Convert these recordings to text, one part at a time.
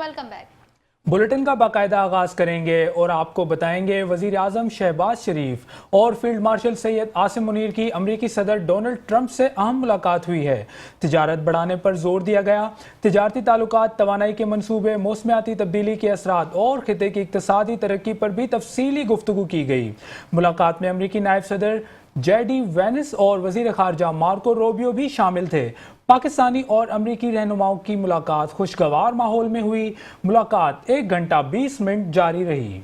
Welcome back. Bulletin का बाकायदा आगाज करेंगे और आपको बताएंगे वजीर आजम शहबाज शरीफ और फील्ड मार्शल सैयद आसिम मुनीर की अमरीकी सदर डोनाल्ड ट्रंप से अहम मुलाकात हुई है। तिजारत बढ़ाने पर जोर दिया गया। तिजारती ताल्लुकात, तवानाई के मनसूबे, मौसमियाती तब्दीली के असरात और खिते की इक्तसादी तरक्की पर भी तफसीली गुफ्तगू की गई। मुलाकात में अमरीकी नायब सदर जेडी वेनिस और वजीर खारजा मार्को रूबियो भी शामिल थे। पाकिस्तानी और अमरीकी रहनुमाओं की मुलाकात खुशगवार माहौल में हुई। मुलाकात 1 घंटा 20 मिनट जारी रही।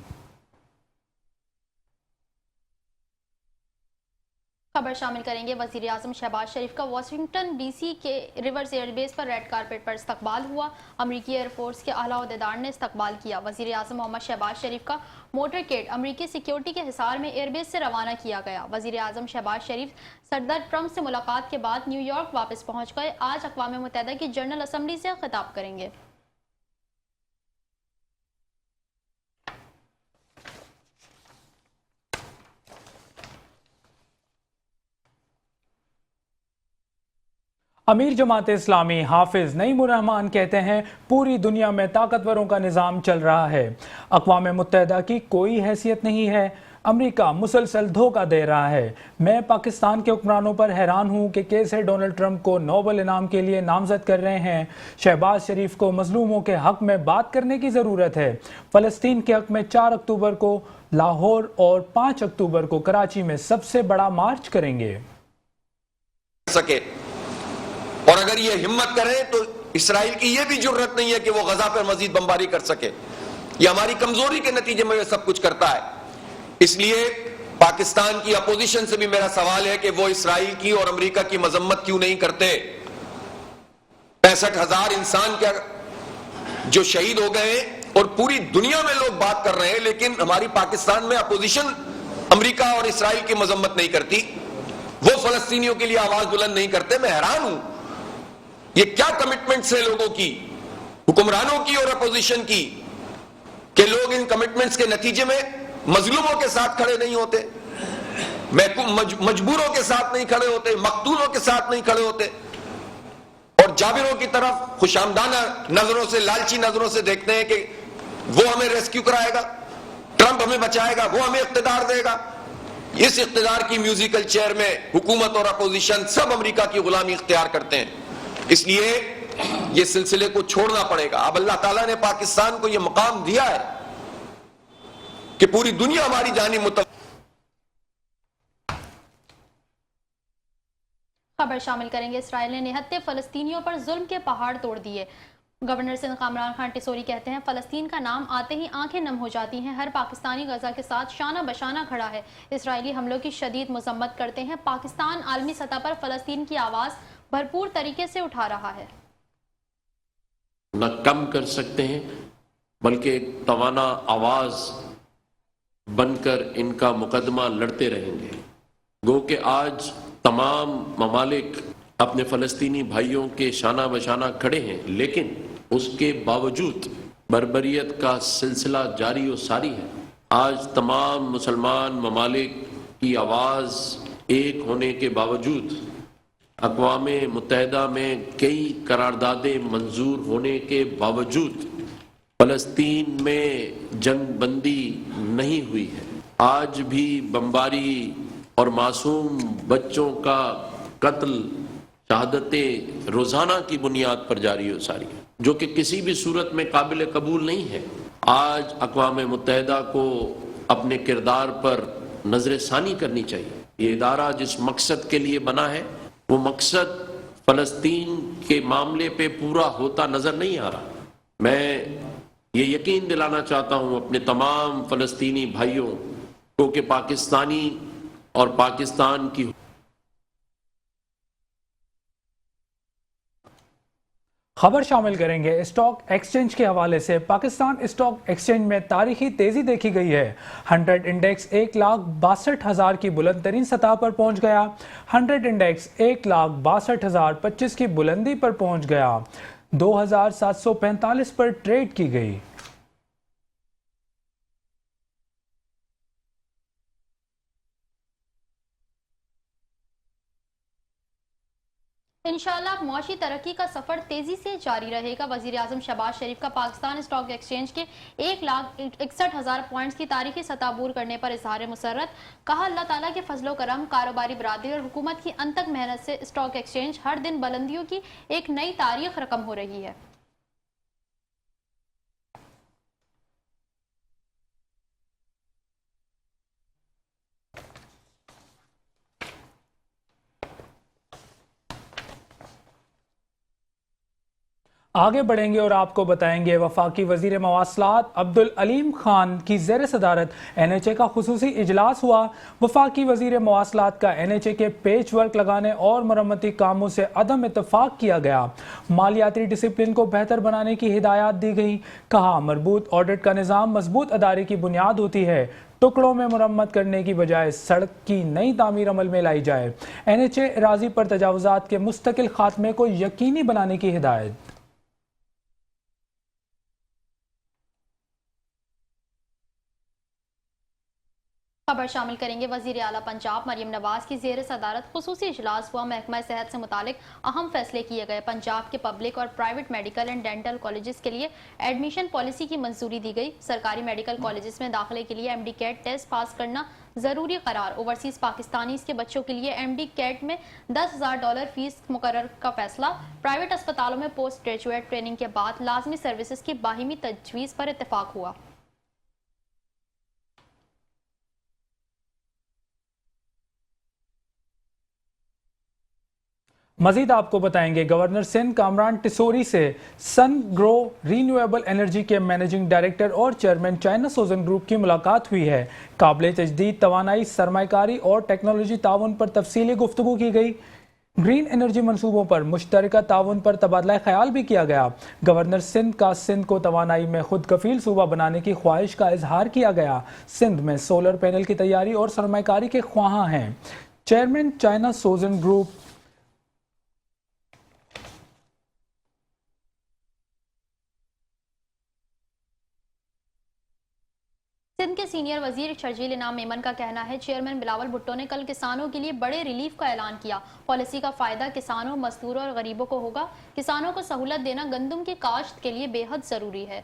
खबर शामिल करेंगे। वजीर आजम शहबाज शरीफ का वाशिंगटन डीसी के रिवर्स एयरबेस पर रेड कारपेट पर इस्तकबाल हुआ। अमरीकी एयरफोर्स के आला ओहदेदार ने इस्तकबाल किया। वजीर आजम मोहम्मद शहबाज शरीफ का मोटरकेड अमरीकी सिक्योरिटी के हिसार में एयरबेस से रवाना किया गया। वजीर आजम शहबाज शरीफ सदर ट्रंप से मुलाकात के बाद न्यूयॉर्क वापस पहुंच गए। आज अक़वाम मुत्तहिदा की जनरल असम्बली से खिताब करेंगे। अमीर जमात इस्लामी हाफिज नईमुर रहमान कहते हैं पूरी दुनिया में ताकतवरों का निज़ाम चल रहा है, अक़वाम मुत्तहिदा की कोई हैसियत नहीं है। अमेरिका मुसलसल धोखा दे रहा है। मैं पाकिस्तान के हुक्मरानों पर हैरान हूँ कि कैसे डोनाल्ड ट्रंप को नोबल इनाम के लिए नामजद कर रहे हैं। शहबाज शरीफ को मजलूमों के हक में बात करने की ज़रूरत है। फ़लस्तीन के हक में 4 अक्टूबर को लाहौर और 5 अक्टूबर को कराची में सबसे बड़ा मार्च करेंगे। और अगर ये हिम्मत करें तो इसराइल की ये भी जुर्रत नहीं है कि वो गजा पर मजीद बमबारी कर सके। ये हमारी कमजोरी के नतीजे में सब कुछ करता है। इसलिए पाकिस्तान की अपोजिशन से भी मेरा सवाल है कि वो इसराइल की और अमेरिका की मजम्मत क्यों नहीं करते। 65,000 इंसान क्या जो शहीद हो गए और पूरी दुनिया में लोग बात कर रहे हैं, लेकिन हमारी पाकिस्तान में अपोजिशन अमेरिका और इसराइल की मजम्मत नहीं करती। वो फलस्तीनियों के लिए आवाज बुलंद नहीं करते। मैं हैरान हूं, ये क्या कमिटमेंट्स है लोगों की, हुक्मरानों की और अपोजिशन की, कि लोग इन कमिटमेंट्स के नतीजे में मजलूमों के साथ खड़े नहीं होते, मजबूरों के साथ नहीं खड़े होते, मकतूलों के साथ नहीं खड़े होते और जाबिरों की तरफ खुशामदाना नजरों से, लालची नजरों से देखते हैं कि वो हमें रेस्क्यू कराएगा, ट्रंप हमें बचाएगा, वो हमें इख्तिदार देगा। इस इख्तिदार की म्यूजिकल चेयर में हुकूमत और अपोजिशन सब अमेरिका की गुलामी इख्तियार करते हैं। इसलिए ये सिलसिले को छोड़ना पड़ेगा। अब अल्लाह ताला ने पाकिस्तान को ये मकाम दिया है कि पूरी दुनिया हमारी जानिब खबर शामिल करेंगे। इसराइल ने निहत्ते फलस्तीनियों पर जुल्म के पहाड़ तोड़ दिए। गवर्नर सिंध कामरान खान टिसोरी कहते हैं फलस्तीन का नाम आते ही आंखें नम हो जाती हैं। हर पाकिस्तानी गजा के साथ शाना बशाना खड़ा है। इसराइली हमलों की शदीद मजम्मत करते हैं। पाकिस्तान आलमी सतह पर फलस्तीन की आवाज़ भरपूर तरीके से उठा रहा है। न कम कर सकते हैं बल्कि एक तवाना आवाज बनकर इनका मुकदमा लड़ते रहेंगे। गो कि आज तमाम ममालिक अपने फलस्तीनी भाइयों के शाना बशाना खड़े हैं, लेकिन उसके बावजूद बर्बरियत का सिलसिला जारी और सारी है। आज तमाम मुसलमान ममालिक की आवाज एक होने के बावजूद, अक़वाम मुत्तहिदा में कई करारदादें मंजूर होने के बावजूद फ़लस्तीन में जंग बंदी नहीं हुई है। आज भी बमबारी और मासूम बच्चों का कत्ल, शहादतें रोज़ाना की बुनियाद पर जारी हो सारी है, जो कि किसी भी सूरत में काबिल कबूल नहीं है। आज अक़वाम मुत्तहिदा को अपने किरदार पर नजर सानी करनी चाहिए। ये इदारा जिस मकसद के लिए बना है वो मकसद फ़लस्तीन के मामले पे पूरा होता नजर नहीं आ रहा। मैं ये यकीन दिलाना चाहता हूँ अपने तमाम फ़लस्तीनी भाइयों को कि पाकिस्तानी और पाकिस्तान की खबर शामिल करेंगे स्टॉक एक्सचेंज के हवाले से। पाकिस्तान स्टॉक एक्सचेंज में तारीखी तेजी देखी गई है। 100 इंडेक्स 1,62,000 की बुलंद तरीन सतह पर पहुंच गया। 100 इंडेक्स 1,62,025 की बुलंदी पर पहुंच गया। 2,745 पर ट्रेड की गई। इंशाल्लाह मौशी तरक्की का सफर तेजी से जारी रहेगा। वजीर आजम शहबाज शरीफ का पाकिस्तान स्टॉक एक्सचेंज के 1,61,000 पॉइंट्स की तारीखी सतह अबूर करने पर इजहार मुसर्रत। कहा, अल्लाह ताला के फजलो करम, कारोबारी बरादरी और हुकूमत की अनथक मेहनत से स्टॉक एक्सचेंज हर दिन बुलंदियों की एक नई तारीख रकम हो रही है। आगे बढ़ेंगे और आपको बताएंगे वफाकी वजीर मवासलात अब्दुल अलीम खान की ज़ेर सदारत NHA का खुसूसी इजलास हुआ। वफाकी वजीर मवासलात का NHA के पेच वर्क लगाने और मरम्मती कामों से अदम इत्तफाक किया गया। मालियाती डिसिप्लिन को बेहतर बनाने की हिदायत दी गई। कहा, मरबूत ऑडिट का निज़ाम मजबूत अदारे की बुनियाद होती है। टुकड़ों में मुरम्मत करने की बजाय सड़क की नई तामीर अमल में लाई जाए। NHA राजी पर तजावुजात के मुस्तकिल खात्मे को यकीनी बनाने की हिदायत। खबर शामिल करेंगे। वजीर आला पंजाब मरियम नवाज की ज़ेर सदारत खुसूसी इजलास हुआ। महकमा सेहत से मुतालिक अहम फैसले किए गए। पंजाब के पब्लिक और private medical and dental colleges के लिए एडमिशन पॉलिसी की मंजूरी दी गई। सरकारी मेडिकल कॉलेजेस में दाखिले के लिए MD कैट टेस्ट पास करना ज़रूरी करार। ओवरसीज़ पाकिस्तानी के बच्चों के लिए MD कैट में $10,000 फीस मुकर्रर का फैसला। प्राइवेट अस्पतालों में पोस्ट ग्रेजुएट ट्रेनिंग के बाद लाजमी सर्विसेज की बाहिमी तजवीज़ पर इत्तेफाक हुआ। मजीद आपको बताएंगे, गवर्नर सिंध कामरान टिसोरी से सन ग्रो रीन्यूएबल एनर्जी के मैनेजिंग डायरेक्टर और चेयरमैन चाइना सोजन ग्रुप की मुलाकात हुई है। काबिल तजदीद तवानाई, सरमाकारी और टेक्नोलॉजी ताउन पर तफसीली गुफ्तगू की गई। ग्रीन एनर्जी मंसूबों पर मुश्तरका ताउन पर तबादला ख्याल भी किया गया। गवर्नर सिंध का सिंध को तवानाई में खुद कफील सूबा बनाने की ख्वाहिश का इजहार किया गया। सिंध में सोलर पैनल की तैयारी और सरमाकारी के ख्वाहां हैं। चेयरमैन चाइना सोजन ग्रुप सिंध के सीनियर वजीर शर्जील इनाम मेमन का कहना है, चेयरमैन बिलावल भुट्टो ने कल किसानों के लिए बड़े रिलीफ का ऐलान किया। पॉलिसी का फायदा किसानों, मजदूरों और गरीबों को होगा। किसानों को सहूलत देना गंदम की काश्त के लिए बेहद जरूरी है।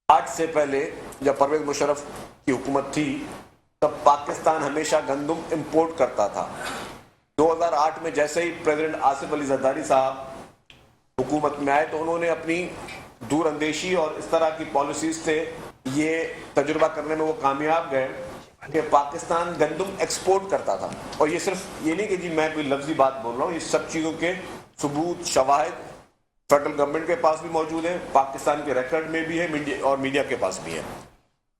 आज से पहले जब परवेज मुशर्रफ की हुकूमत थी तब पाकिस्तान हमेशा गंदम इंपोर्ट करता था। 2008 में जैसे ही प्रेसिडेंट आसिफ अली जरदारी साहब हुकूमत में आए तो उन्होंने अपनी दूरअंदेशी और इस तरह की पॉलिसीज से ये तजुर्बा करने में वो कामयाब गए कि पाकिस्तान गंदम एक्सपोर्ट करता था। और ये सिर्फ ये नहीं कि जी मैं कोई लफ्जी बात बोल रहा हूँ, ये सब चीज़ों के सबूत शवाहिद फेडरल गवर्नमेंट के पास भी मौजूद है, पाकिस्तान के रिकॉर्ड में भी है और मीडिया के पास भी है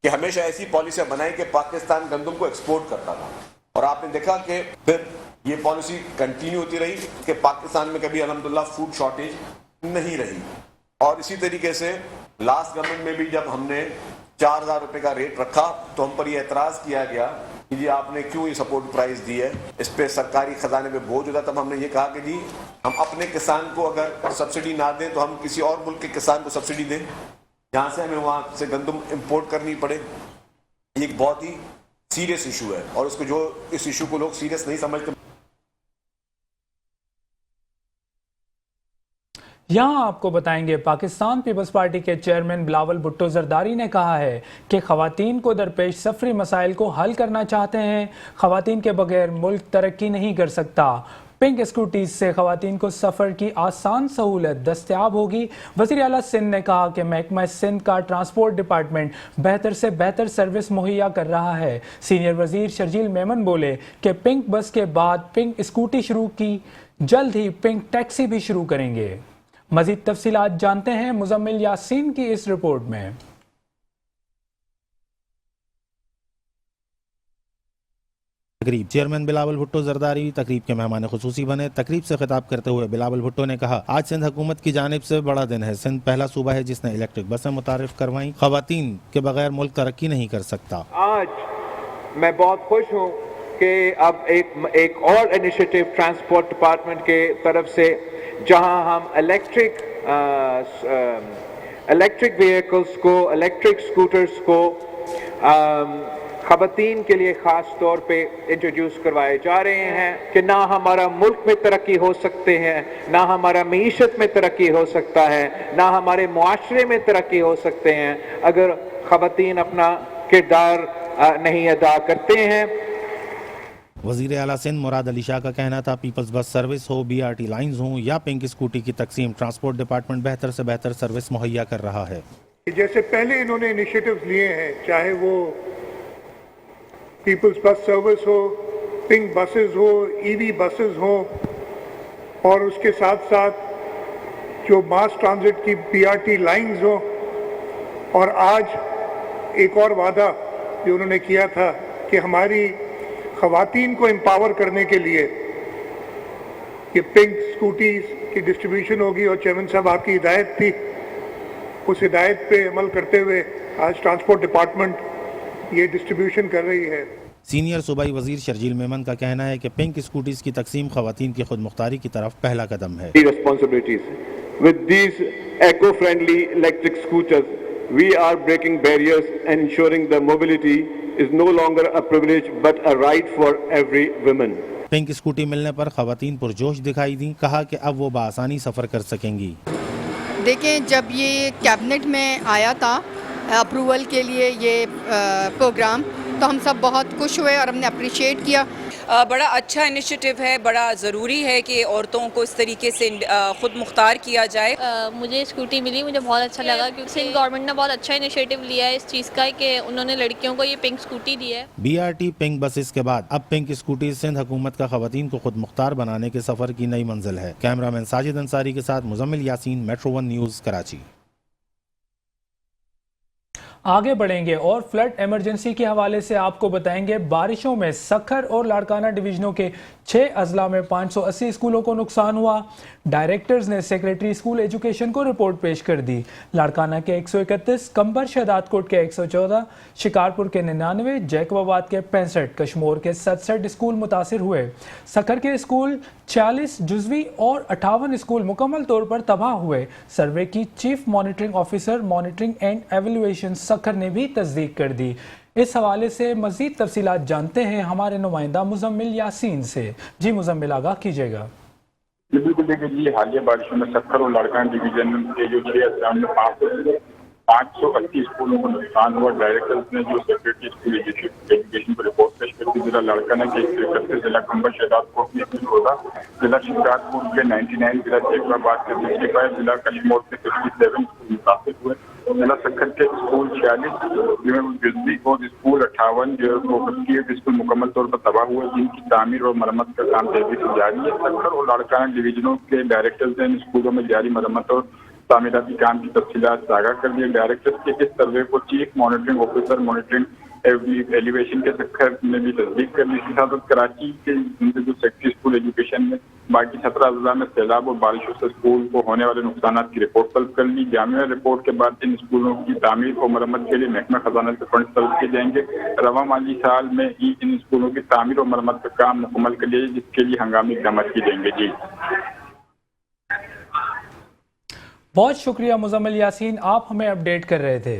कि हमेशा ऐसी पॉलिसियां बनाई कि पाकिस्तान गंदम को एक्सपोर्ट करता था। और आपने देखा कि फिर ये पॉलिसी कंटिन्यू होती रही कि पाकिस्तान में कभी अल्हम्दुलिल्लाह फूड शॉर्टेज नहीं रही। और इसी तरीके से लास्ट गवर्नमेंट में भी जब हमने 4,000 रुपए का रेट रखा तो हम पर यह एतराज किया गया कि जी आपने क्यों ये सपोर्ट प्राइस दी है, इस पे सरकारी खजाने पे बोझ होता। तब हमने ये कहा कि जी हम अपने किसान को अगर सब्सिडी ना दें तो हम किसी और मुल्क के किसान को सब्सिडी दें जहाँ से हमें वहाँ से गंदम इंपोर्ट करनी पड़े। ये एक बहुत ही सीरियस इशू है और उसको जो इस इशू को लोग सीरियस नहीं समझते। यहाँ आपको बताएंगे, पाकिस्तान पीपल्स पार्टी के चेयरमैन बिलावल भुट्टो जरदारी ने कहा है कि खवातीन को दरपेश सफरी मसाइल को हल करना चाहते हैं। खवातीन के बगैर मुल्क तरक्की नहीं कर सकता। पिंक स्कूटीज से खवातीन को सफ़र की आसान सहूलत दस्तयाब होगी। वज़ीर आला सिंध ने कहा कि महकमा सिंध का ट्रांसपोर्ट डिपार्टमेंट बेहतर से बेहतर सर्विस मुहैया कर रहा है। सीनियर वजीर शर्जील मेमन बोले कि पिंक बस के बाद पिंक स्कूटी शुरू की, जल्द ही पिंक टैक्सी भी शुरू करेंगे। मजीद तफसीलात जानते हैं मुजम्मिल यासीन की इस रिपोर्ट में। तकरीब चेयरमैन बिलावल भुट्टो जरदारी तकरीब के मेहमान खुसूसी बने। तकरीब से खिताब करते हुए बिलावल भुट्टो ने कहा, आज सिंध हुकूमत की जानिब से बड़ा दिन है। सिंध पहला सूबा है जिसने इलेक्ट्रिक बसें मुतारिफ करवाई। खवातीन के बगैर मुल्क तरक्की नहीं कर सकता। आज मैं बहुत खुश हूँ कि अब एक और इनिशिएटिव ट्रांसपोर्ट डिपार्टमेंट के तरफ से जहां हम इलेक्ट्रिक व्हीकल्स को, इलेक्ट्रिक स्कूटर्स को खवातीन के लिए ख़ास तौर पे इंट्रोड्यूस करवाए जा रहे हैं कि ना हमारा मुल्क में तरक्की हो सकते हैं, ना हमारा मीशत में तरक्की हो सकता है, ना हमारे मुआशरे में तरक्की हो सकते हैं अगर खवातीन अपना किरदार नहीं अदा करते हैं। वजीर आला सिंध मुराद अली शाह का कहना था पीपल्स बस सर्विस हो, BRT लाइंस हों या पिंक स्कूटी की तकसीम, ट्रांसपोर्ट डिपार्टमेंट बेहतर से बेहतर सर्विस मुहैया कर रहा है। जैसे पहले इन्होंने इनिशिएटिव्स लिए हैं, चाहे वो पीपल्स बस सर्विस हो, पिंक बसेस हो, EV बसेस हो, और उसके साथ साथ जो मास ट्रांजिट की BRT लाइंस हो, और आज एक और वादा जो उन्होंने किया था कि हमारी खवातीन को एम्पावर करने के लिए ये पिंक स्कूटीज की डिस्ट्रीब्यूशन होगी, और चेयरमैन साहब आपकी हिदायत थी, उस हिदायत पे अमल करते हुए आज ट्रांसपोर्ट डिपार्टमेंट ये डिस्ट्रीब्यूशन कर रही है। सीनियर सूबाई वजीर शर्जील मेमन का कहना है कि पिंक स्कूटीज की तकसीम खवातीन की खुद मुख्तारी की तरफ पहला कदम है। With these eco-friendly electric scooters, we are breaking barriers and ensuring the mobility is no longer a privilege but a right for every woman. Pink scooty मिलने पर खवातीन पुरजोश दिखाई दी, कहा कि अब वो बआसानी सफर कर सकेंगी। देखें, जब ये कैबिनेट में आया था अप्रूवल के लिए ये प्रोग्राम, तो हम सब बहुत खुश हुए और हमने अप्रिशिएट किया। बड़ा अच्छा इनिशिएटिव है, बड़ा ज़रूरी है कि औरतों को इस तरीके से ख़ुद मुख्तार किया जाए। मुझे स्कूटी मिली, मुझे बहुत अच्छा लगा क्योंकि सिंध गवर्नमेंट ने बहुत अच्छा इनिशिएटिव लिया है इस चीज़ का कि उन्होंने लड़कियों को ये पिंक स्कूटी दी है। BRT पिंक बसेस के बाद अब पिंक स्कूटी सिंध हुकूमत का खवातीन को खुद मुख्तार बनाने के सफर की नई मंजिल है। कैमरामैन साजिद अंसारी के साथ मुजम्मिल यासीन, मेट्रो 1 न्यूज़, कराची। आगे बढ़ेंगे और फ्लड इमरजेंसी के हवाले से आपको बताएंगे बारिशों में सखर और लाड़काना डिवीजनों के 6 अजला में 580 स्कूलों को नुकसान हुआ। डायरेक्टर्स ने सेक्रेटरी स्कूल एजुकेशन को रिपोर्ट पेश कर दी। लाड़काना के 131, कंबर शहदादकोट के 114, शिकारपुर के 99, जैकबाबाद के 65, कश्मोर के 67 स्कूल मुतासिर हुए। सखर के स्कूल 46, जुजवी और 58 स्कूल मुकम्मल तौर पर तबाह हुए। सर्वे की chief monitoring officer monitoring and evaluation Sukkur ने भी तस्दीक कर दी। इस हवाले से मजीद तफसीलात जानते हैं हमारे नुमाइंदा मुजम्मिल यासीन से। जी मुजम्मिल, आगाह कीजिएगा। बिल्कुल, देखिए जी, हालिया बारिशों में सखर और लाड़काना डिवीजन के जो 6 अजला में 580 स्कूलों को नुकसान हुआ। डायरेक्टर्स ने जो सेक्रेटरी स्कूल एजुकेशन को रिपोर्ट पेश कर दी। जिला लाड़काना के 131, जिला कंबर शहदादकोट के 14, जिला शिकारपुर के 99, जिला जैकबाबाद के 65, जिला कश्मोर के 57 स्कूल मुतासिर हुए। जिला सखर के स्कूल 46, जुजवी और स्कूल 58 जो 58 स्कूल मुकम्मल तौर पर तबाह हुए, जिनकी तामीर और मरम्मत का काम तेजी से जारी है। सखर और लाड़काना डिवीजनों के डायरेक्टर्स ने स्कूलों में जारी मरम्मत और तामीराती काम की तफसीलात आगाह कर दिए। डायरेक्टर्स के इस सर्वे को chief monitoring officer monitoring elevation के सखर ने भी तस्दीक कर दी। साथ कराची के जो सेक्रेटरी स्कूल एजुकेशन में बाकी 17 अजला में सैलाब और बारिशों से स्कूल को होने वाले नुकसान की रिपोर्ट तलब कर ली। जामिया रिपोर्ट के बाद इन स्कूलों की तामीर और मरम्मत के लिए महकमा खजाना से फंड तलब किए जाएंगे। रवा माली साल में ही इन स्कूलों की तामीर और मरम्मत का काम मुकम्मल कर लिया, जिसके लिए हंगामी इक़दाम किए जाएंगे। जी बहुत शुक्रिया मुजम्मिल यासीन, आप हमें अपडेट कर रहे थे।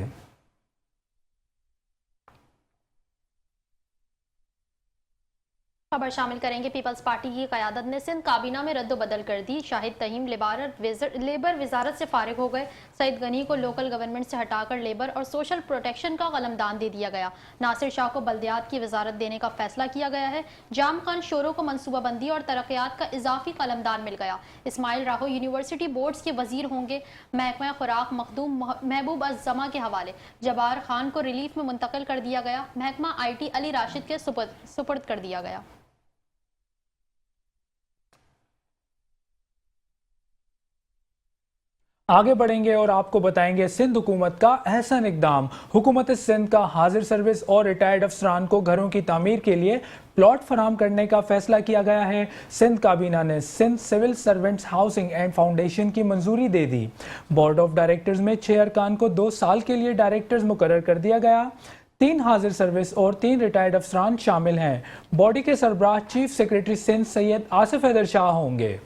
खबर शामिल करेंगे। पीपल्स पार्टी की क़यादत ने सिंध काबीना में रद्द-बदल कर दी। शाहिद तहीम लेबर वजारत से फारिग हो गए। सईद गनी को लोकल गवर्नमेंट से हटाकर लेबर और सोशल प्रोटेक्शन का कलमदान दे दिया गया। नासिर शाह को बल्दियात की वजारत देने का फैसला किया गया है। जाम खान शोरों को मनसूबाबंदी और तरक्यात का इजाफी कलमदान मिल गया। इस्माइल राहो यूनिवर्सिटी बोर्ड्स के वजीर होंगे। महकमा खुराक मखदूम महबूब अज़्ज़मा के हवाले। जबार खान को रिलीफ में मुंतकिल कर दिया गया। महकमा IT अली राशिद के सुपुर्द कर दिया गया। आगे बढ़ेंगे और आपको बताएंगे सिंध हुकूमत का अहसन इकदाम। हुकूमत सिंध का हाजिर सर्विस और रिटायर्ड अफसरान को घरों की तामीर के लिए प्लॉट फराहम करने का फैसला किया गया है। सिंध काबीना ने Sindh civil servants housing and foundation की मंजूरी दे दी। बोर्ड ऑफ डायरेक्टर्स में 6 अरकान को 2 साल के लिए डायरेक्टर्स मुकर्रर कर दिया गया। 3 हाजिर सर्विस और 3 रिटायर्ड अफसरान शामिल हैं। बॉडी के सरबराह चीफ सेक्रेटरी सिंध सैयद आसिफ हैदर शाह होंगे।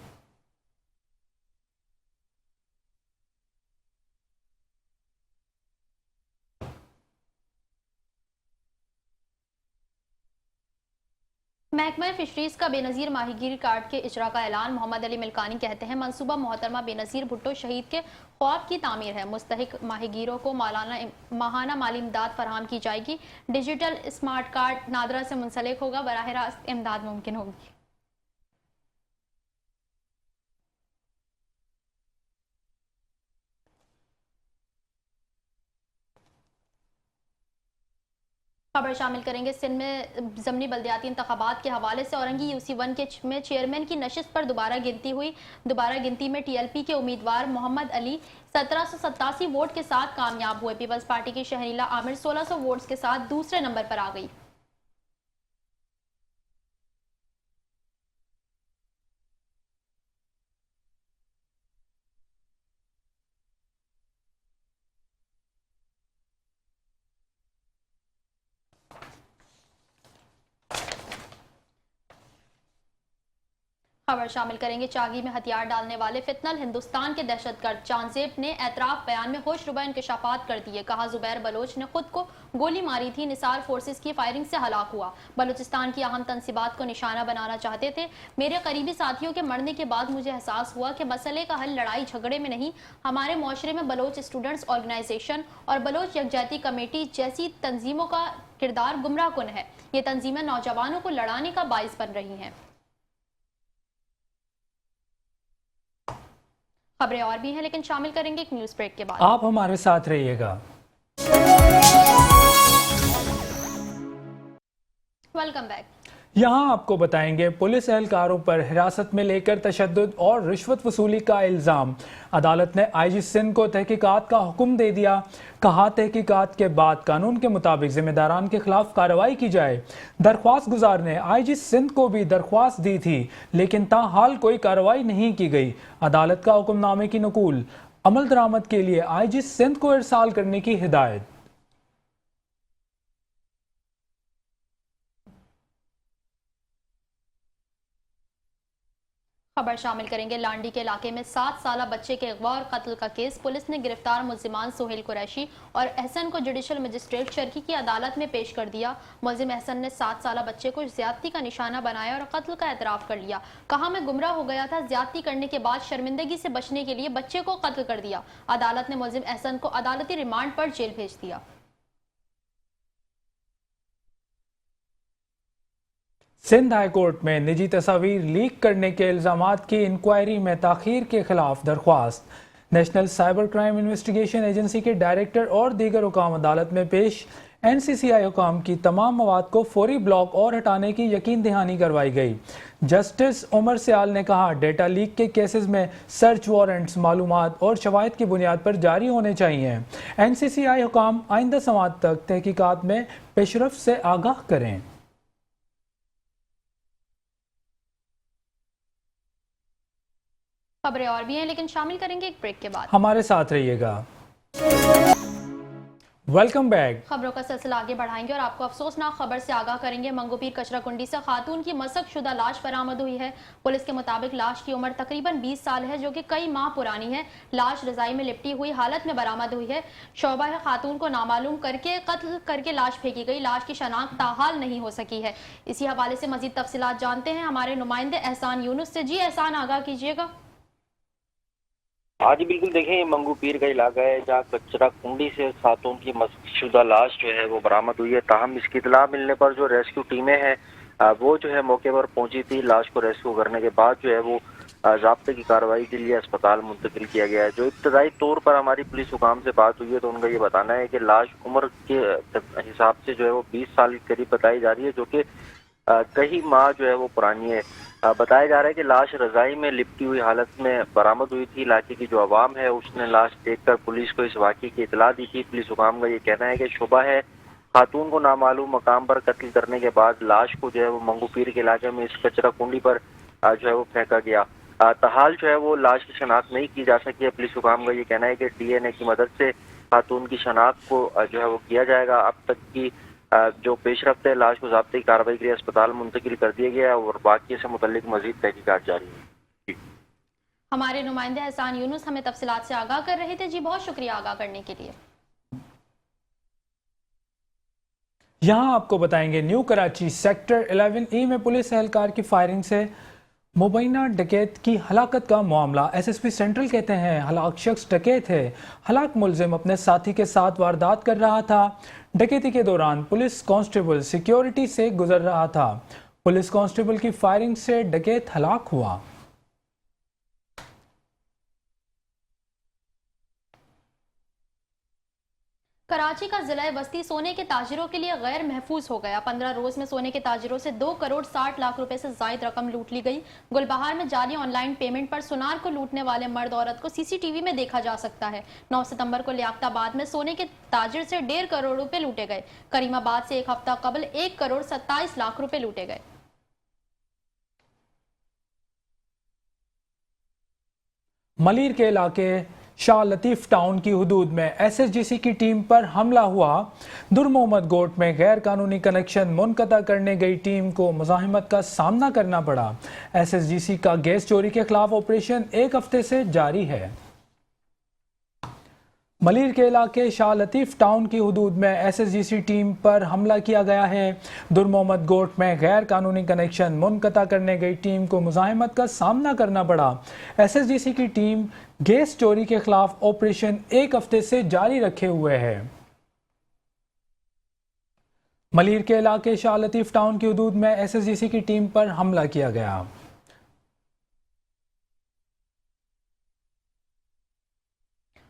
महकमा फिशरीज का बेनज़ीर माहीगीरी कार्ड के इजरा का ऐलान। मोहम्मद अली मिल्कानी कहते हैं मंसूबा मोहतरमा बेनज़ीर भुट्टो शहीद के ख्वाब की तामीर है। मुस्तहिक माहीगीरों को माहाना माली इमदाद फराहम की जाएगी। डिजिटल स्मार्ट कार्ड नादरा से मुंसलिक होगा, बराह रास्त इमदाद मुमकिन होगी। खबर शामिल करेंगे सिंध में ज़मनी बल्दियाती इंतखाबात के हवाले से। औरंगी UC1 में चेयरमैन की नशिस्त पर दोबारा गिनती हुई। दोबारा गिनती में TLP के उम्मीदवार मोहम्मद अली 1787 वोट के साथ कामयाब हुए। पीपल्स पार्टी की शहरीला आमिर 1600 वोट्स के साथ दूसरे नंबर पर आ गई। खबर शामिल करेंगे चागी में हथियार डालने वाले फितनल हिंदुस्तान के दहशतगर्द चांजेब ने एतराफ बयान में होशरुबा इंकशाफात कर दिए। कहा जुबैर बलोच ने खुद को गोली मारी थी, निसार फोर्सेस की फायरिंग से हलाक हुआ। बलूचिस्तान की अहम तंसीबात को निशाना बनाना चाहते थे। मेरे करीबी साथियों के मरने के बाद मुझे एहसास हुआ कि मसले का हल लड़ाई झगड़े में नहीं, हमारे मुआशरे में बलोच स्टूडेंट्स ऑर्गेनाइजेशन और बलोच यकजहती कमेटी जैसी तंजीमों का किरदार गुमराह कुन है। ये तंजीमें नौजवानों को लड़ाने का बाइस बन रही हैं। खबरें और भी हैं, लेकिन शामिल करेंगे एक न्यूज़ ब्रेक के बाद। आप हमारे साथ रहिएगा। Welcome back. यहाँ आपको बताएंगे पुलिस एहलकारों पर हिरासत में लेकर तशद्दुद और रिश्वत वसूली का इल्ज़ाम। अदालत ने IG सिंध को तहकीकात का हुक्म दे दिया। कहा तहकीकात के बाद कानून के मुताबिक जिम्मेदारान के खिलाफ कार्रवाई की जाए। दरख्वास्त गुजार ने IG सिंध को भी दरख्वास्त दी थी, लेकिन ताहाल कोई कार्रवाई नहीं की गई। अदालत का हुक्मनामे की नकूल अमल दरामद के लिए IG सिंध को इरसाल करने की हिदायत। खबर शामिल करेंगे लांडी के इलाके में 7 साला बच्चे के अगवा और कत्ल का केस। पुलिस ने गिरफ्तार मुल्जिमान सोहेल कुरैशी और एहसन को जुडिशल मजिस्ट्रेट चरखी की अदालत में पेश कर दिया। मुल्जिम एहसन ने 7 साला बच्चे को ज्यादती का निशाना बनाया और कत्ल का एतराफ कर लिया। कहा मैं गुमराह हो गया था, ज्यादती करने के बाद शर्मिंदगी से बचने के लिए बच्चे को कत्ल कर दिया। अदालत ने मुल्जिम एहसन को अदालती रिमांड पर जेल भेज दिया। सिंध हाई कोर्ट में निजी तस्वीर लीक करने के इल्जामात की इंक्वायरी में ताखीर के खिलाफ दरख्वास्त। National cyber crime investigation agency के डायरेक्टर और दीगर हुकाम अदालत में पेश। NCCI हुकाम की तमाम मवाद को फौरी ब्लॉक और हटाने की यकीन दहानी करवाई गई। जस्टिस उमर सयाल ने कहा डेटा लीक के केसेस में सर्च वारंट्स मालूमात और शवाहिद की बुनियाद पर जारी होने चाहिए। NCCI हुकाम आइंदा समात तक तहकीकात में पेशरफ से आगाह करें। खबरें और भी हैं, लेकिन शामिल करेंगे एक ब्रेक के बाद। हमारे साथ रहिएगा। Welcome back. खबरों का सिलसिला आगे बढ़ाएंगे और आपको अफसोसनाक खबर से आगाह करेंगे। मंगोपीर कचरा कुंडी से खातून की मशक शुदा लाश बरामद हुई है। पुलिस के मुताबिक लाश की उम्र तकरीबन 20 साल है, जो कि कई माह पुरानी है। लाश रजाई में लिपटी हुई हालत में बरामद हुई है। शोबा है खातून को नामालूम करके कत्ल करके लाश फेंकी गई। लाश की शनाख्त ताहाल नहीं हो सकी है। इसी हवाले से मजीद तफसीलात जानते हैं हमारे नुमाइंदे एहसान यूनुस से। जी एहसान, आगाह कीजिएगा। हाँ जी बिल्कुल, देखें ये मंगू पीर का इलाका है जहाँ कचरा कुंडी से खातून की मशकशुदा लाश जो है वो बरामद हुई है। ताहम इसकी इतला मिलने पर जो रेस्क्यू टीमें हैं वो जो है मौके पर पहुंची थी। लाश को रेस्क्यू करने के बाद जो है वो ज़ाब्ते की कार्रवाई के लिए अस्पताल मुंतकिल किया गया है। जो इब्तदाई तौर पर हमारी पुलिस हुकाम से बात हुई है तो उनका ये बताना है कि लाश उम्र के हिसाब से जो है वो 20 साल के करीब बताई जा रही है, जो कि कई माह जो है वो पुरानी है। बताया जा रहा है कि लाश रजाई में लिपटी हुई हालत में बरामद हुई थी। इलाके की जो आवाम है उसने लाश देखकर पुलिस को इस वाक़े की इतला दी थी। पुलिस हुकाम का ये कहना है कि शुबा है खातून को नामालूम मकाम पर कत्ल करने के बाद लाश को जो है वो मंगूपीर के इलाके में इस कचरा कुंडी पर जो है वो फेंका गया। तहाल जो है वो लाश की शनाख्त नहीं की जा सकी है। पुलिस हुकाम का ये कहना है कि DNA की मदद से खातून की शनाख्त को जो है वो किया जाएगा। अब तक की जो पेशरफ्त है, लाश को ज़ाब्ते की कार्रवाई के लिए अस्पताल मुंतकिल कर दिया गया है और बाकी से मुतल्लिक मजीद तहकीकात जारी है। हमारे नुमाइंदे एहसान यूनुस हमें तफसीलात से आगाह कर रहे थे। जी बहुत शुक्रिया आगाह करने के लिए। यहाँ आपको बताएंगे न्यू कराची सेक्टर 11E में पुलिस एहलकार की फायरिंग से मुबैना डकैत की हलाकत का मामला। एसएसपी सेंट्रल कहते हैं हलाक शख्स डकैत है। हलाक मुलजिम अपने साथी के साथ वारदात कर रहा था। डकैती के दौरान पुलिस कांस्टेबल सिक्योरिटी से गुजर रहा था। पुलिस कांस्टेबल की फायरिंग से डकैत हलाक हुआ। कराची का जिला बस्ती सोने के ताजिरों के लिए गैर महफूज हो गया। 15 रोज में सोने के ताजिरों से 2 करोड़ 60 लाख रुपए से जायद रकम लूट ली गई। गुलबहार में जाली ऑनलाइन पेमेंट पर सुनार को लूटने वाले मर्द औरत को सीसीटीवी में देखा जा सकता है। 9 सितंबर को लियाकताबाद में सोने के ताजिर से 1.5 करोड़ रुपए लूटे गए। करीमाबाद से एक हफ्ता कबल 1 करोड़ 27 लाख रुपए लूटे गए। मलीर के इलाके शाह लतीफ टाउन की हुदूद में एसएसजीसी की टीम पर हमला हुआ। दुर मोहम्मद गोट में गैर कानूनी कनेक्शन मुनक़ता करने गई टीम को मुज़ाहिमत का सामना करना पड़ा। एसएसजीसी का गैस चोरी के खिलाफ ऑपरेशन 1 हफ्ते से जारी है। मलीर के इलाके शाह लतीफ टाउन की हुदूद में एसएसजीसी टीम पर हमला किया गया है। दुर मोहम्मद गोट में गैर कानूनी कनेक्शन मुनक़ता करने गई टीम को मुज़ाहिमत का सामना करना पड़ा। एसएसजीसी की टीम गैस चोरी के खिलाफ ऑपरेशन 1 हफ्ते से जारी रखे हुए है। मलीर के इलाके शाह लतीफ टाउन की हुदूद में एसएसजीसी की टीम पर हमला किया गया।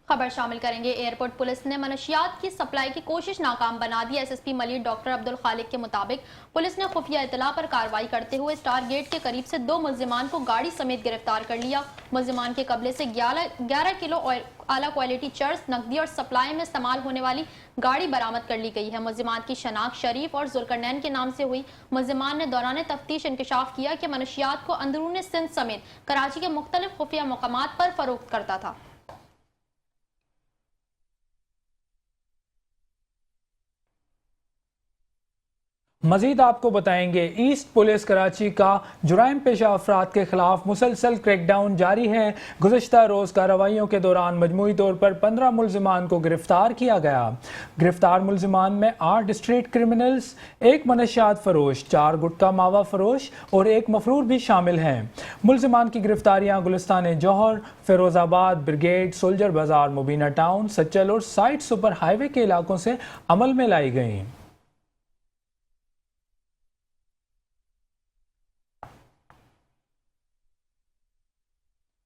खबर शामिल करेंगे। एयरपोर्ट पुलिस ने मनशियात की सप्लाई की कोशिश नाकाम बना दी। एसएसपी मलीर डॉक्टर अब्दुल खालिक के मुताबिक पुलिस ने खुफिया इतला पर कार्रवाई करते हुए स्टार गेट के करीब से 2 मुल्जिमान को गाड़ी समेत गिरफ्तार कर लिया। मुल्जिमान के कब्जे से 11 किलो आला क्वालिटी चर्स, नकदी और सप्लाई में इस्तेमाल होने वाली गाड़ी बरामद कर ली गई है। मुल्जिमान की शनाख्त शरीफ और जुल्करनैन के नाम से हुई। मुल्जिमान ने दौरान तफ्तीश इंकशाफ किया कि मनशियात को अंदरून सिंध समेत कराची के मुख्तलिफ खुफिया मकामात पर फरोख्त करता था। मजीद आपको बताएंगे ईस्ट पुलिस कराची का जुराइम पेशा अफराद के खिलाफ मुसलसल क्रैकडाउन जारी है। गुज़श्ता रोज़ कार्रवाइयों के दौरान मजमूई तौर पर 15 मुल्जिमान को गिरफ्तार किया गया। गिरफ्तार मुल्जिमान में 8 स्ट्रीट क्रिमिनल्स, 1 मनशियात फरोश, 4 गुटका मावा फरोश और 1 मफरूर भी शामिल हैं। मुल्जिमान की गिरफ्तारियां गुलिस्तान जौहर, फिरोजाबाद, ब्रिगेड, सोल्जर बाजार, मुबीना टाउन, सच्चल और साइड सुपर हाईवे के इलाकों से अमल में लाई गई।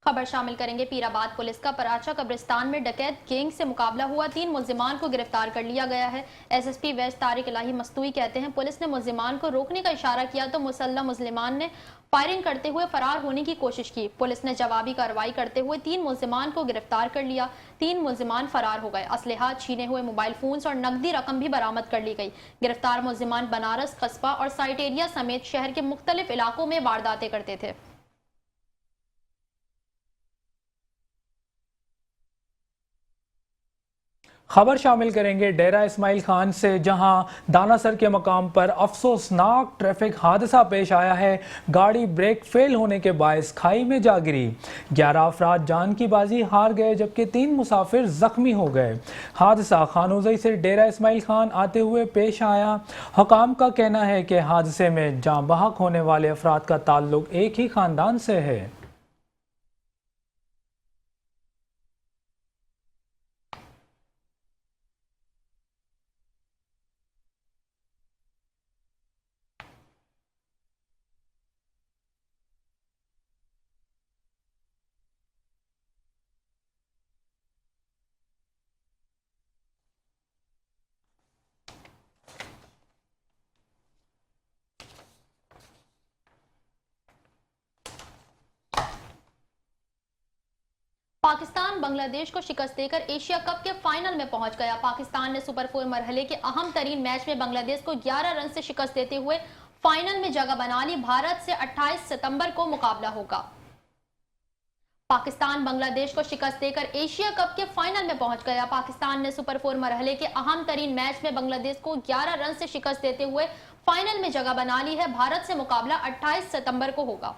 खबर शामिल करेंगे। पीराबाद पुलिस का पराचा कब्रिस्तान में डकैत गैंग से मुकाबला हुआ। 3 मुल्जिमान को गिरफ्तार कर लिया गया है। एसएसपी वेस्ट तारिक इलाही मस्तूई कहते हैं पुलिस ने मुल्जिमान को रोकने का इशारा किया तो मुसल्लह मुल्जिमान ने फायरिंग करते हुए फरार होने की कोशिश की। पुलिस ने जवाबी कार्रवाई करते हुए 3 मुल्जिमान को गिरफ्तार कर लिया। 3 मुल्जिमान फरार हो गए। असलहा, छीने हुए मोबाइल फोन्स और नकदी रकम भी बरामद कर ली गई। गिरफ्तार मुल्जिमान बनारस, कस्बा और साइट एरिया समेत शहर के मुख्तलिफ इलाकों में वारदातें करते थे। खबर शामिल करेंगे डेरा इस्माइल खान से, जहां दानासर के मकाम पर अफसोसनाक ट्रैफिक हादसा पेश आया है। गाड़ी ब्रेक फेल होने के बायस खाई में जा गिरी। 11 अफराद जान की बाजी हार गए जबकि 3 मुसाफिर जख्मी हो गए। हादसा खानोजई से डेरा इस्माइल खान आते हुए पेश आया। हुकाम का कहना है कि हादसे में जाँ बहक होने वाले अफराद का ताल्लुक एक ही खानदान से है। पाकिस्तान बांग्लादेश को शिकस्त देकर एशिया कप के फाइनल में पहुंच गया। पाकिस्तान ने सुपर 4 मरहले के अहम तरीन मैच में बांग्लादेश को 11 रन से शिकस्त देते हुए फाइनल में जगह बना ली। भारत से 28 सितंबर को मुकाबला होगा। पाकिस्तान बांग्लादेश को शिकस्त देकर एशिया कप के फाइनल में पहुंच गया। पाकिस्तान ने सुपर 4 मरहले के अहम तरीन मैच में बांग्लादेश को 11 रन से शिकस्त देते हुए फाइनल में जगह बना ली है। भारत से मुकाबला 28 सितंबर को होगा।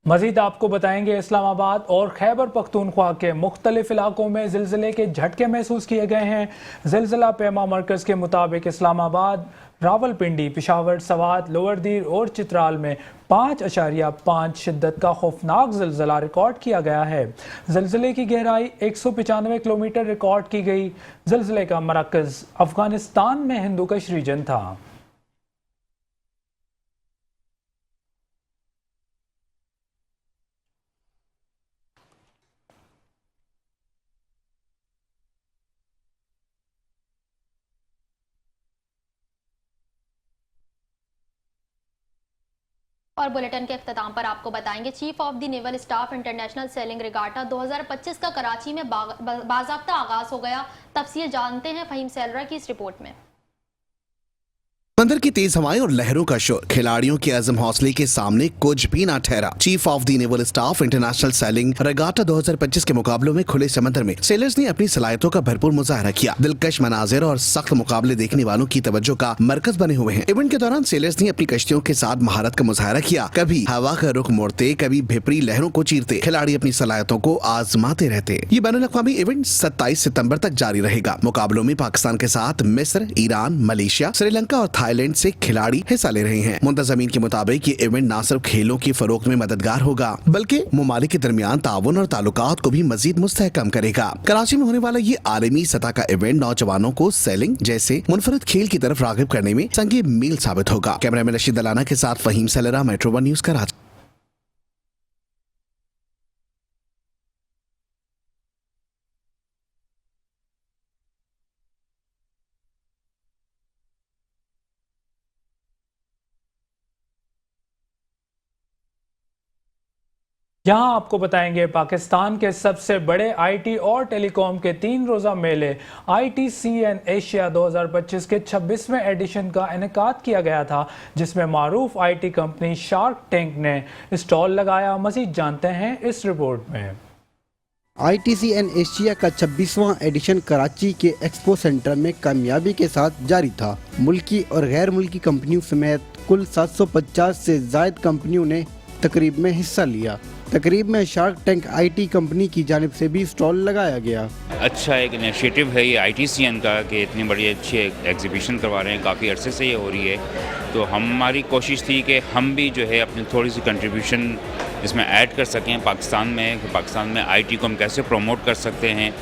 मजीद आपको बताएंगे इस्लामाबाद और खैबर पख्तूनख्वा के मुख्तलिफ इलाकों में जिलजिले के झटके महसूस किए गए हैं। जिलजिला पैमा मरकज़ के मुताबिक इस्लामाबाद, रावलपिंडी, पिशावर, सवात, लोअर दीर और चित्राल में 5.5 शिद्दत का खौफनाक जिलजिला रिकॉर्ड किया गया है। जिलजिले की गहराई 195 किलोमीटर रिकॉर्ड की गई। जिलजिले का मरकज़ अफगानिस्तान में हिंदुकुश रीजन था। और बुलेटिन के अख्ताम पर आपको बताएंगे chief of the naval staff international selling regatta 2025 का कराची में बाज़ाब्ता आगाज हो गया। तफसील जानते हैं फहीम सैलरा की इस रिपोर्ट में। समंदर की तेज हवाएं और लहरों का शोर खिलाड़ियों के अज़म हौसले के सामने कुछ भी ना ठहरा। Chief of the naval staff international selling regatta 2025 के मुकाबलों में खुले समंदर में सेलर्स ने अपनी सलाहियतों का भरपूर मुजाहरा किया। दिलकश मनाजिर और सख्त मुकाबले देखने वालों की तवज्जो का मरकज बने हुए हैं। इवेंट के दौरान सेलर्स ने अपनी कश्तियों के साथ महारत का मुजाहरा किया। कभी हवा का रुख मोड़ते, कभी भिपरी लहरों को चीरते खिलाड़ी अपनी सलाहियतों को आजमाते रहते। ये बैनुल-अक़वामी इवेंट 27 सितम्बर तक जारी रहेगा। मुकाबलों में पाकिस्तान के साथ मिस्र, ईरान, मलेशिया, श्रीलंका और थाईलैंड से खिलाड़ी हिस्सा ले रहे हैं। मुंतज़मीन के मुताबिक ये इवेंट न सिर्फ खेलों की फरोख्त में मददगार होगा बल्कि मुमालिक के दरमियान ताउन और ताल्लुकात को भी मजीद मुस्तहकम करेगा। कराची में होने वाला ये आलमी सतह का इवेंट नौजवानों को सेलिंग जैसे मुनफरद खेल की तरफ राग़िब करने में संगे मील साबित होगा। कैमरामैन रशीद दलाना के साथ फहीम सैलरा, मेट्रो 1 न्यूज़ कराची। यहाँ आपको बताएंगे पाकिस्तान के सबसे बड़े आईटी और टेलीकॉम के 3 रोज़ा मेले ITCN एशिया 2025 के 26वें एडिशन का इनेकाद किया गया था, जिसमें मारूफ आईटी कंपनी शार्क टैंक ने स्टॉल लगाया। मज़ीद जानते हैं इस रिपोर्ट में। ITCN एशिया का 26वां एडिशन कराची के एक्सपो सेंटर में कामयाबी के साथ जारी था। मुल्की और गैर मुल्की कंपनियों समेत कुल 750 से ज़ायद कंपनियों ने तकरीब में हिस्सा लिया। तकरीब में शार्क टैंक आईटी कंपनी की जानिब से भी स्टॉल लगाया गया। अच्छा एक इनिशिएटिव है ये ITCN का कि इतनी बड़ी अच्छी एग्जीबिशन करवा रहे हैं। काफ़ी अरसे से ये हो रही है, तो हमारी कोशिश थी कि हम भी जो है अपनी थोड़ी सी कंट्रीब्यूशन इसमें ऐड कर सकें पाकिस्तान में, कि पाकिस्तान में आईटी को हम कैसे प्रमोट कर सकते हैं।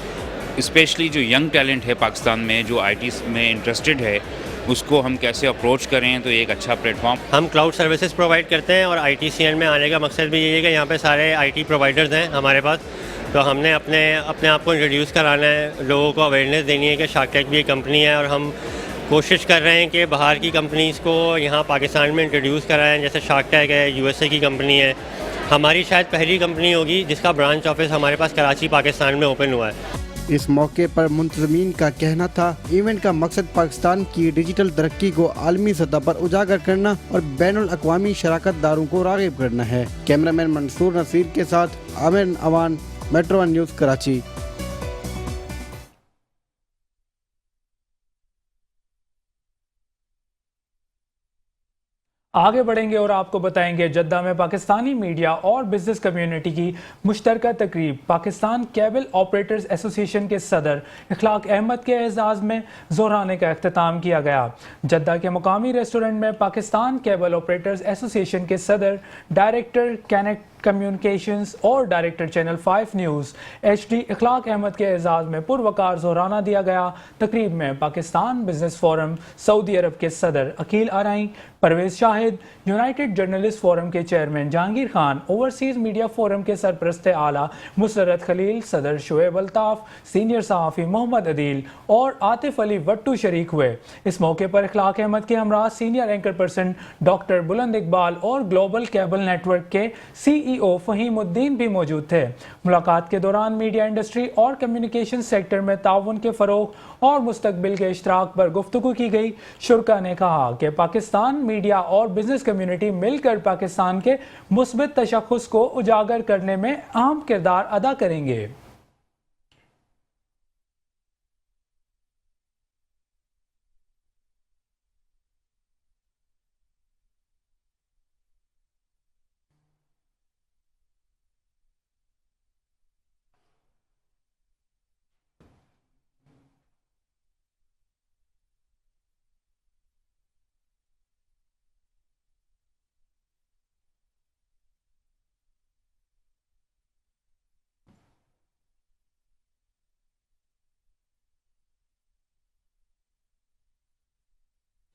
स्पेशली जो यंग टैलेंट है पाकिस्तान में जो आईटी में इंटरेस्टेड है उसको हम कैसे अप्रोच करें, तो एक अच्छा प्लेटफॉर्म। हम क्लाउड सर्विसेज प्रोवाइड करते हैं और ITCN में आने का मकसद भी यही है कि यहाँ पे सारे IT प्रोवाइडर्स हैं हमारे पास, तो हमने अपने आप को इंट्रोड्यूस कराना है, लोगों को अवेयरनेस देनी है कि शार्क टैंक भी एक कंपनी है और हम कोशिश कर रहे हैं कि बाहर की कंपनीज़ को यहाँ पाकिस्तान में इंट्रोड्यूस कराएं। जैसे शार्क टैंक है, USA की कंपनी है, हमारी शायद पहली कंपनी होगी जिसका ब्रांच ऑफिस हमारे पास कराची पाकिस्तान में ओपन हुआ है। इस मौके पर मुंतज़मीन का कहना था इवेंट का मकसद पाकिस्तान की डिजिटल तरक्की को आलमी सतह पर उजागर करना और बैनुल अक़वामी शराकत दारों को राग़िब करना है। कैमरामैन मंसूर नसीर के साथ आमिर अवान, मेट्रो 1 न्यूज़ कराची। आगे बढ़ेंगे और आपको बताएंगे जद्दा में पाकिस्तानी मीडिया और बिजनेस कम्युनिटी की मुश्तरका तकरीब पाकिस्तान केबल ऑपरेटर्स एसोसिएशन के सदर इखलाक अहमद के एजाज़ में ज़ोराने का अख्ताम किया गया। जद्दा के मुकामी रेस्टोरेंट में पाकिस्तान केबल ऑपरेटर्स एसोसिएशन के सदर, डायरेक्टर कनेक्ट कम्युनिकेशंस और director channel 5 news HD Ikhlaq Ahmed के एजाज़ में पुरवकार ज़ोराना दिया गया। तकरीब में Pakistan business forum Saudi Arab के सदर अकील आरई, Parvez Shahid, united journalist forum के chairman Jahangir Khan, overseas media forum के सरपरस्त आला मुसरत खलील, सदर शुएब अल्ताफ़, सीनियर सहाफ़ी मोहम्मद अदील और आतिफ अली वट्टू शरीक हुए। इस मौके पर इखलाक अहमद के हमरा सीनियर एंकर पर्सन डॉक्टर बुलंद इकबाल और ग्लोबल केबल नेटवर्क के CEO फ़हीमुद्दीन भी मौजूद थे। मुलाकात के दौरान मीडिया इंडस्ट्री और कम्युनिकेशन सेक्टर में ताउन के फ़रोग़ और मुस्तक़बिल के इश्तराक पर गुफ्तगू की गई। शुरका ने कहा कि पाकिस्तान मीडिया और बिजनेस कम्युनिटी मिलकर पाकिस्तान के मुस्बित तशख़्ख़ुस को उजागर करने में अहम किरदार अदा करेंगे।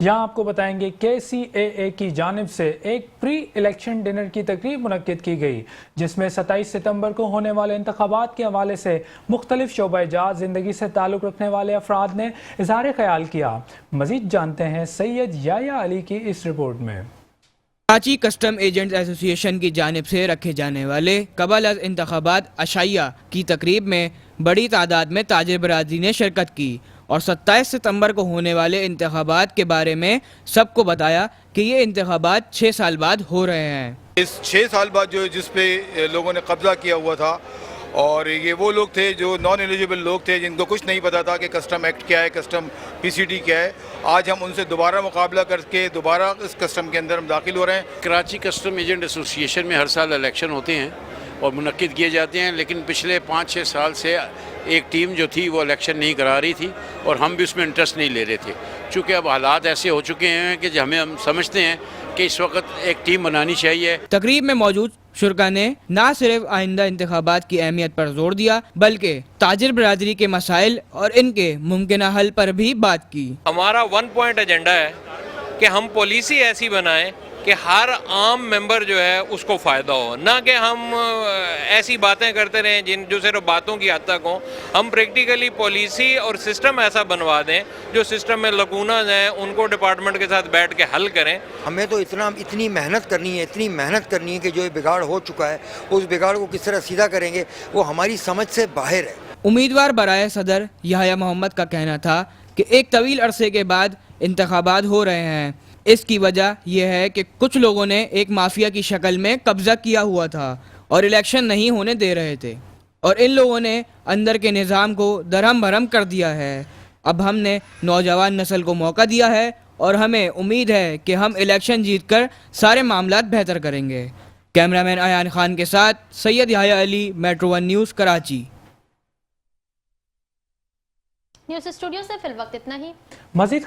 यहाँ आपको बताएंगे KCAA की जानिब से एक प्री इलेक्शन डिनर की तकरीब मुनक्किद की गई, जिसमें 27 सितंबर को होने वाले इंतखाबात के हवाले से मुख्तलिफ शोबा-ए-जात जिंदगी से ताल्लुक़ रखने वाले अफराद ने इज़हार ख्याल किया। मज़ीद जानते हैं सैयद याया अली की इस रिपोर्ट में। कराची कस्टम एजेंट्स एसोसिएशन की जानिब से रखे जाने वाले कबल अज़ इंतखाबात अशाइया की तकरीब में बड़ी तादाद में ताजिर बरादरी ने शिरकत की और 27 सितंबर को होने वाले इंतखाबात के बारे में सबको बताया कि ये इंतखाबात 6 साल बाद हो रहे हैं। इस 6 साल बाद जो जिस पे लोगों ने कब्जा किया हुआ था, और ये वो लोग थे जो नॉन एलिजिबल लोग थे, जिनको कुछ नहीं पता था कि कस्टम एक्ट क्या है, कस्टम PCD क्या है। आज हम उनसे दोबारा मुकाबला करके दोबारा इस कस्टम के अंदर हम दाखिल हो रहे हैं। कराची कस्टम एजेंट एसोसिएशन में हर साल इलेक्शन होते हैं और मुनक्किद किए जाते हैं, लेकिन पिछले 5-6 साल से एक टीम जो थी वो इलेक्शन नहीं करा रही थी और हम भी उसमें इंटरेस्ट नहीं ले रहे थे। चूँकि अब हालात ऐसे हो चुके हैं कि हम समझते हैं कि इस वक्त एक टीम बनानी चाहिए। तकरीब में मौजूद शुरका ने ना सिर्फ आइंदा इंतखाबात की अहमियत पर जोर दिया, बल्कि ताजिर बरादरी के मसाइल और इनके मुमकिन हल पर भी बात की। हमारा 1 पॉइंट एजेंडा है कि हम पॉलिसी ऐसी बनाएं कि हर आम मेंबर जो है उसको फ़ायदा हो, ना कि हम ऐसी बातें करते रहें जिन जो सिर्फ बातों की हद तक हों। हम प्रैक्टिकली पॉलिसी और सिस्टम ऐसा बनवा दें, जो सिस्टम में लकूनाज हैं उनको डिपार्टमेंट के साथ बैठ के हल करें। हमें तो इतनी मेहनत करनी है कि जो ये बिगाड़ हो चुका है उस बिगाड़ को किस तरह सीधा करेंगे वो हमारी समझ से बाहर है। उम्मीदवार बराए सदर याह्या मोहम्मद का कहना था कि एक तवील अरसे के बाद इंतखाबात हो रहे हैं। इसकी वजह यह है कि कुछ लोगों ने एक माफिया की शक्ल में कब्जा किया हुआ था और इलेक्शन नहीं होने दे रहे थे, और इन लोगों ने अंदर के निज़ाम को दरहम भरम कर दिया है। अब हमने नौजवान नस्ल को मौका दिया है और हमें उम्मीद है कि हम इलेक्शन जीतकर सारे मामलात बेहतर करेंगे। कैमरामैन अयान खान के साथ Syed Yahya Ali, metro 1 news, Karachi. News studio से फिल वक्त इतना ही। मज़ीद